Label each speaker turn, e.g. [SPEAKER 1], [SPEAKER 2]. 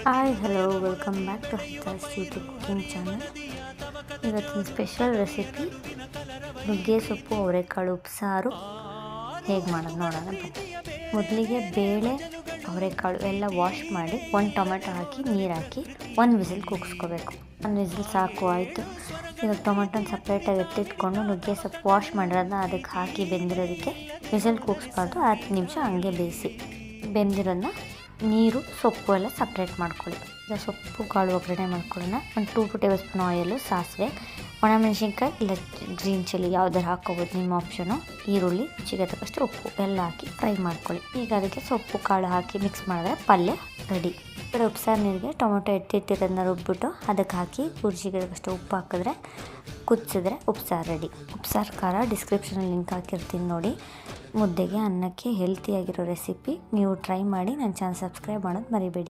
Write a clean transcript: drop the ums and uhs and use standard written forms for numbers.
[SPEAKER 1] Hi hello welcome back to ಹೈತಾಸ್ YouTube cooking channel. ಇವತ್ತಿನ special recipe ನುಗ್ಗೆ ಸೊಪ್ಪು ಅವರೆಕಾಳು ಉಪ್ಸಾರು ಹೇಗೆ ಮಾಡೋದು ನೋಡೋಣ ಬನ್ನಿ. ಮೊದಲಿಗೆ ಬೇಳೆ ಅವರೆಕಾಳು ಎಲ್ಲ ವಾಶ್ ಮಾಡಿ ಒಂದು ಟೊಮೆಟೊ ಹಾಕಿ ನೀರು ಹಾಕಿ ಒಂದು ವಿಸಿಲ್ ಕೂಗಿಸ್ಕೋಬೇಕು. ಒಂದು ವಿಸಿಲ್ ಸಾಕು ಆಯಿತು. ಇವಾಗ ಟೊಮೆಟೊನ ಸಪ್ರೇಟಾಗಿ ಎತ್ತಿಟ್ಕೊಂಡು ನುಗ್ಗೆ ಸೊಪ್ಪು ವಾಶ್ ಮಾಡಿರೋದನ್ನ ಅದಕ್ಕೆ ಹಾಕಿ ಬೆಂದಿರೋದಕ್ಕೆ ವಿಸಿಲ್ ಕೂಗಿಸ್ಬಾರ್ದು. 10 ನಿಮಿಷ ಹಂಗೆ ಬೇಯಿಸಿ ಬೆಂದಿರೋದನ್ನ ನೀರು ಸೊಪ್ಪು ಎಲ್ಲ ಸಪ್ರೇಟ್ ಮಾಡ್ಕೊಳ್ಳಿ. ಈಗ ಸೊಪ್ಪು ಕಾಳು ಒಗ್ಗರಣೆ ಮಾಡ್ಕೊಳ್ಳೋಣ. ಒಂದು 2 ಟೇಬಲ್ ಸ್ಪೂನ್ ಆಯಿಲು, ಸಾಸಿವೆ, ಒಣಮೆಣಸಿನ್ಕಾಯಿ ಇಲ್ಲ ಗ್ರೀನ್ ಚಿಲ್ಲಿ ಯಾವುದಾರು ಹಾಕ್ಕೋಬೋದು, ನಿಮ್ಮ ಆಪ್ಷನು. ಈರುಳ್ಳಿ, ರುಚಿಗೆ ತಕ್ಕಷ್ಟು ಉಪ್ಪು ಎಲ್ಲ ಹಾಕಿ ಫ್ರೈ ಮಾಡ್ಕೊಳ್ಳಿ. ಈಗ ಅದಕ್ಕೆ ಸೊಪ್ಪು ಕಾಳು ಹಾಕಿ ಮಿಕ್ಸ್ ಮಾಡಿದ್ರೆ ಪಲ್ಯ ರೆಡಿ. ಈ ಕಡೆ ಉಪ್ಸಾರು ನೀರಿಗೆ ಟೊಮೊಟೊ ಎತ್ತಿಟ್ಟಿರೋದನ್ನ ರುಬ್ಬಿಟ್ಟು ಅದಕ್ಕೆ ಹಾಕಿ ರುಚಿಗೆ ತಕ್ಕಷ್ಟು ಉಪ್ಪು ಹಾಕಿದ್ರೆ ಕುದಿಸಿದ್ರೆ ಉಪ್ಸಾರು ರೆಡಿ. ಉಪ್ಸಾರು ಖಾರ ಡಿಸ್ಕ್ರಿಪ್ಷನಲ್ಲಿ ಲಿಂಕ್ ಹಾಕಿರ್ತೀನಿ ನೋಡಿ. ಮುದ್ದೆಗೆ ಅನ್ನಕ್ಕೆ ಹೆಲ್ತಿಯಾಗಿರೋ ರೆಸಿಪಿ ನೀವು ಟ್ರೈ ಮಾಡಿ. ನನ್ನ ಚಾನಲ್ ಸಬ್ಸ್ಕ್ರೈಬ್ ಮಾಡೋದು ಮರಿಬೇಡಿ.